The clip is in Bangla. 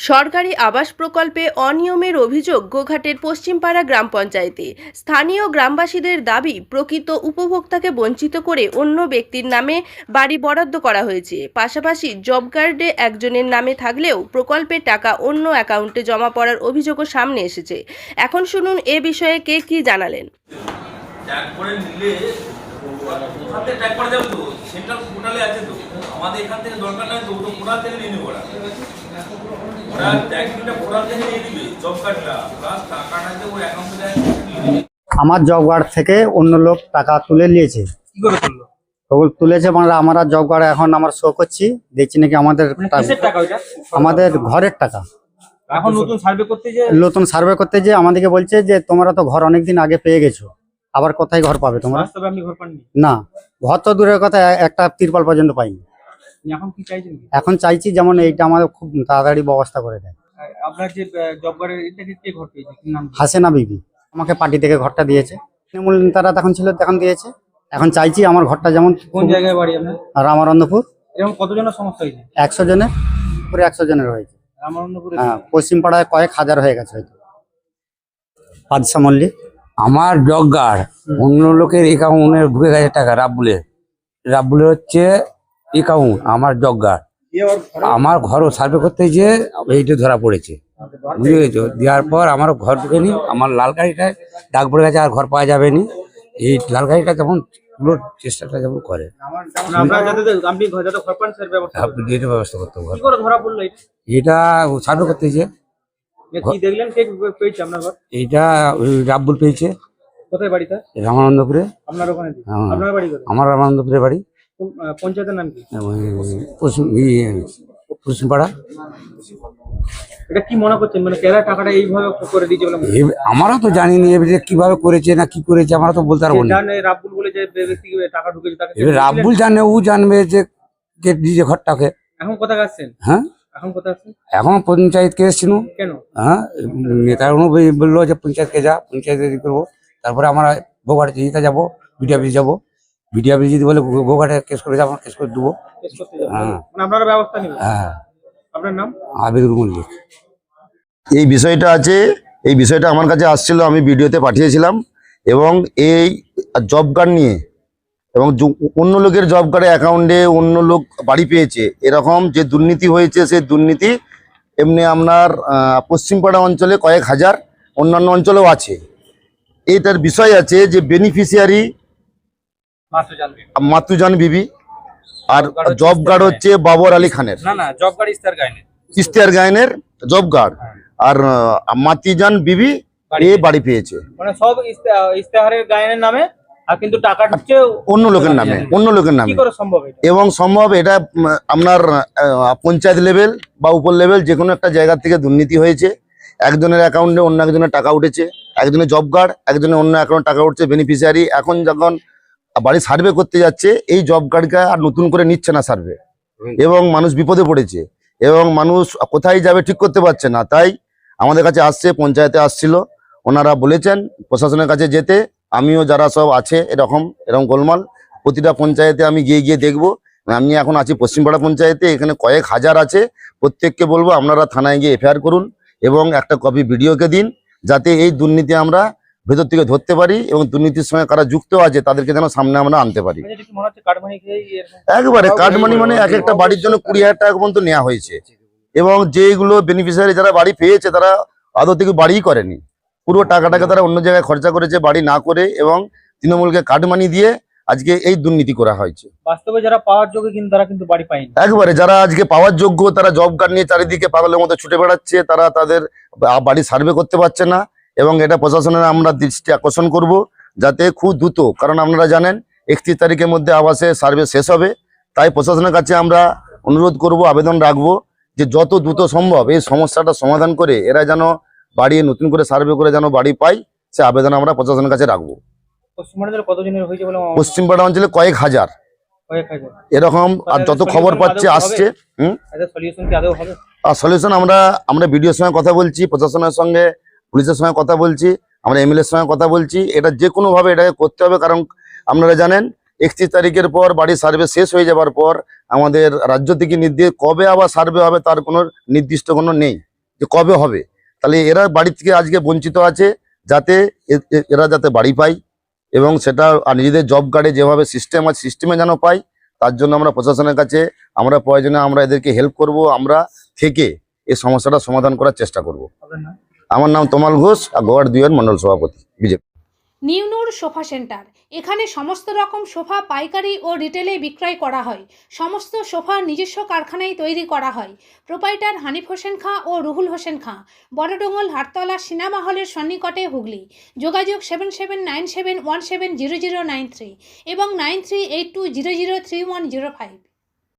সরকারি আবাস প্রকল্পে অনিয়মের অভিযোগ গোঘাটের পশ্চিমপাড়া গ্রাম পঞ্চায়েতে। স্থানীয় গ্রামবাসীদের দাবি, প্রকৃত উপভোক্তাকে বঞ্চিত করে অন্য ব্যক্তির নামে বাড়ি বরাদ্দ করা হয়েছে। পাশাপাশি জব কার্ডে একজনের নামে থাকলেও প্রকল্পের টাকা অন্য অ্যাকাউন্টে জমা পড়ার অভিযোগও সামনে এসেছে। এখন শুনুন এ বিষয়ে কে কি জানালেন। আমাদের এখান থেকে দরকার নাই তো, ওরা থেকে নিয়ে নেবো। আমার জব কার্ড থেকে অন্য লোক টাকা তুলে নিয়েছে। কি করে তুললো? তুলেছে মানে আমরা জব কার্ড এখন আমরা শো করছি, দেখছি নাকি আমাদের আমাদের ঘরের টাকা। এখন নতুন সার্ভে করতে যে আমাদেরকে বলছে যে তোমরা তো ঘর অনেকদিন আগে পেয়ে গেছো, আবার কোথায় ঘর পাবে তোমরা? আপনি ঘর পাননি? না, ঘর তো দূরের কথা, একটা তিরপাল পর্যন্ত পাইনি। এখন কি চাইছেন? এখন চাইছি যেমন এইটা আমাদের খুব তাড়াতাড়ি ব্যবস্থা করে দেয়। আপনার যে জব কার্ডের এটা কে ঘর পেয়েছে, কি নাম? হাসিনা বিবি আমাকে পার্টি থেকে ঘরটা দিয়েছে। তৃণমূল নেতারা তখন ছিল, তখন দিয়েছে। এখন চাইছি আমার ঘরটা যেমন। কোন জায়গায় বাড়ি আপনার? রামানন্দপুর। এরকম কতজনের সমস্যা হয়েছে? 100 জনের পুরো 100 জনের হয়েছে। রামানন্দপুরে? হ্যাঁ, পশ্চিম পাড়ায় কয়েক হাজার হয়ে গেছে হয়তো। বাদশা মল্লিক। আমার জগার অন্য লোকের অ্যাকাউন্টে ঢুকে গেছে টাকা। রাব্বুলের হচ্ছে অ্যাকাউন্ট আমার জগার। আমার ঘরও সার্ভে করতে গিয়ে এইটা ধরা পড়েছে, বুঝে গেছো। দেওয়ার পর আমার ঘর ঢুকে নি, আমার লাল গাড়িটায় দাগ পড়ে গেছে, আর ঘর পাওয়া যাবে নি। এই লাল গাড়িটা যেমন পুরো চেষ্টাটা যেমন করে ব্যবস্থা করতে হবে। এটা সার্ভে করতে গিয়ে এইটা রাব্বুল পেয়েছে। কোথায় বাড়িটা? রামানন্দপুরে। আপনার ওখানে? হ্যাঁ, আপনার বাড়ি কোথায়? আমার রামানন্দপুরে বাড়ি। পঞ্চায়েতের নাম কি? পশ্চিমপাড়া। এটা কি মনে করছেন, মানে কেরা টাকাটা এইভাবে করে দিয়েছে বলে? আমারও তো জানি না এবারে কিভাবে করেছে না কি করেছে, আমরা তো বলতে পারবো না। জানে রাব্বুল বলে যে ব্যক্তি টাকা ঢুকেছে তাকে? এবার রাব্বুল জানে, ও জানবে যে কে দিয়েছে ঘরটাকে। এখন কোথায় আসছেন? হ্যাঁ, এখন কোথায় আসছেন? এখন পঞ্চায়েতকে এসেছিল। কেন? হ্যাঁ, নেতারা বললো যে পঞ্চায়েতকে যা, পঞ্চায়েতে করবো। তারপরে আমরা গোঘাটে যেতে যাবো, বিডিও অফিস যাবো। বিডিও অফিস যদি বলে গোঘাটে কেস করে যাবো, কেস করে দেবো। হ্যাঁ, আপনারা ব্যবস্থা নেবেন? হ্যাঁ। আপনার নাম? আবিদুল মল্লিক। এই বিষয়টা আছে, এই বিষয়টা আমার কাছে আসছিল, আমি ভিডিওতে পাঠিয়েছিলাম। এবং এই জব কার্ড নিয়ে এবং অন্য লোকের জব কার্ডে অ্যাকাউন্টে অন্য লোক বাড়ি পেয়েছে, এরকম যে দুর্নীতি হয়েছে, সেই দুর্নীতি এমনি আপনার পশ্চিমপাড়া অঞ্চলে কয়েক হাজার, অন্যান্য অঞ্চলেও আছে। এটার বিষয় আছে যে বেনিফিশিয়ারি মাতুজান বিবি, আর জব কার্ড হচ্ছে বাবর আলী খানের। না, জব কার্ড ইশতেহার গায়নের জব কার্ড, আর মাতিজান বিবি বাড়ি পেয়েছে। মানে সব ইশতেহারের গায়নের নামে, আর কিন্তু টাকা হচ্ছে অন্য লোকের নামে, অন্য লোকের নামে। কি করে সম্ভব এটা? এবং সম্ভব এটা আপনার পঞ্চায়েত লেভেল বা উপর লেভেল যে কোনো একটা জায়গা থেকে দুর্নীতি হয়েছে। একজনের অ্যাকাউন্টে অন্য একজনের টাকা উঠেছে, একজনের জব কার্ড, একজনের অন্য অ্যাকাউন্টে টাকা উঠছে বেনিফিশিয়ারি। এখন যখন বাড়ি সার্ভে করতে যাচ্ছে, এই জব কার্ডকে আর নতুন করে নিচ্ছে না সার্ভে, এবং মানুষ বিপদে পড়েছে, এবং মানুষ কোথায় যাবে ঠিক করতে পারছে না। তাই আমাদের কাছে আসছে, পঞ্চায়েতে আসছিল, ওনারা বলেছেন প্রশাসনের কাছে যেতে। আমিও যারা সব আছে এরকম গোলমাল, প্রতিটা পঞ্চায়েতে আমি গিয়ে দেখবো। আমি এখন আছি পশ্চিমপাড়া পঞ্চায়েতে, এখানে কয়েক হাজার আছে। প্রত্যেককে বলবো আপনারা থানায় গিয়ে এফআইআর করুন এবং একটা কপি ভিডিওকে দিন, যাতে এই দুর্নীতি আমরা ভেতর থেকে ধরতে পারি এবং দুর্নীতির সঙ্গে কারা যুক্ত আছে তাদেরকে যেন সামনে আমরা আনতে পারি। একবারে কার্ডমানি মানে এক একটা বাড়ির জন্য 20,000 টাকা পর্যন্ত নেওয়া হয়েছে। এবং যেগুলো বেনিফিশিয়ারি যারা বাড়ি পেয়েছে তারা আদৌ থেকে বাড়িই করেনি, পুরো টাকাটাকে তারা অন্য জায়গায় খরচা করেছে বাড়ি না করে, এবং তৃণমূলকে কার্ডমানি দিয়ে আজকে এই দুর্নীতি করা হয়েছে। বাস্তবে যারা পাওয়ার যোগ্য কিন্তু তারা কিন্তু বাড়ি পায়নি। একবারে যারা আজকে পাওয়ার যোগ্য তারা জব কার্ড নিয়ে চারিদিকে পাগলের মতো ছুটে বেড়াচ্ছে, তারা তাদের বাড়ি সার্ভে করতে পারছে না। এবং এটা প্রশাসনের আমরা দৃষ্টি আকর্ষণ করব, যাতে খুব দ্রুত, কারণ আপনারা জানেন 31 তারিখের মধ্যে আবাসে সার্ভে শেষ হবে। তাই প্রশাসনের কাছে আমরা অনুরোধ করব, আবেদন রাখবো যে যত দ্রুত সম্ভব এই সমস্যাটা সমাধান করে এরা যেন বাড়ি নতুন করে সার্ভে করে যেন বাড়ি পাই, সে আবেদন আমরা প্রশাসনের কাছে রাখবো। পশ্চিমপাড়া অঞ্চলে কয়েক হাজার এরকম, আর যত খবর পাচ্ছে আসছে। আর সলিউশন আমরা বিডিওর সঙ্গে কথা বলছি, প্রশাসনের সঙ্গে, পুলিশের সঙ্গে কথা বলছি, আমরা এমএলএর সঙ্গে কথা বলছি। এটা যে কোনো ভাবে এটাকে করতে হবে, কারণ আপনারা জানেন 31 তারিখের পর বাড়ি সার্ভে শেষ হয়ে যাবার পর আমাদের রাজ্য থেকে নির্দেশ কবে আবার সার্ভে হবে তার কোনো নির্দিষ্ট কোনো নেই। যে কবে হবে। তাহলে এরা বাড়ি থেকে আজকে বঞ্চিত আছে, যাতে এরা যাতে বাড়ি পায় এবং সেটা আর নিজেদের জব কার্ডে যেভাবে সিস্টেম আছে সিস্টেমে যেন পায়। তার জন্য আমরা প্রশাসনের কাছে আমরা প্রয়োজনে আমরা এদেরকে হেল্প করব, আমরা থেকে এই সমস্যাটা সমাধান করার চেষ্টা করব। আপনার নাম? আমার নাম তমাল ঘোষ, আর গোয়ার 2 মন্ডল সভাপতি বিজেপি। নিউ নূর সোফা সেন্টার, এখানে সমস্ত রকম সোফা পাইকারি ও রিটেলে বিক্রয় করা হয়। সমস্ত সোফা নিজস্ব কারখানায় তৈরি করা হয়। প্রোপাইটার হানিফ হোসেন খাঁ ও রুহুল হোসেন খাঁ, বড়ডোঙ্গল হাটতলা সিনেমা হলের সন্নিকটে, হুগলি। যোগাযোগ 7797170093 এবং 9382003105।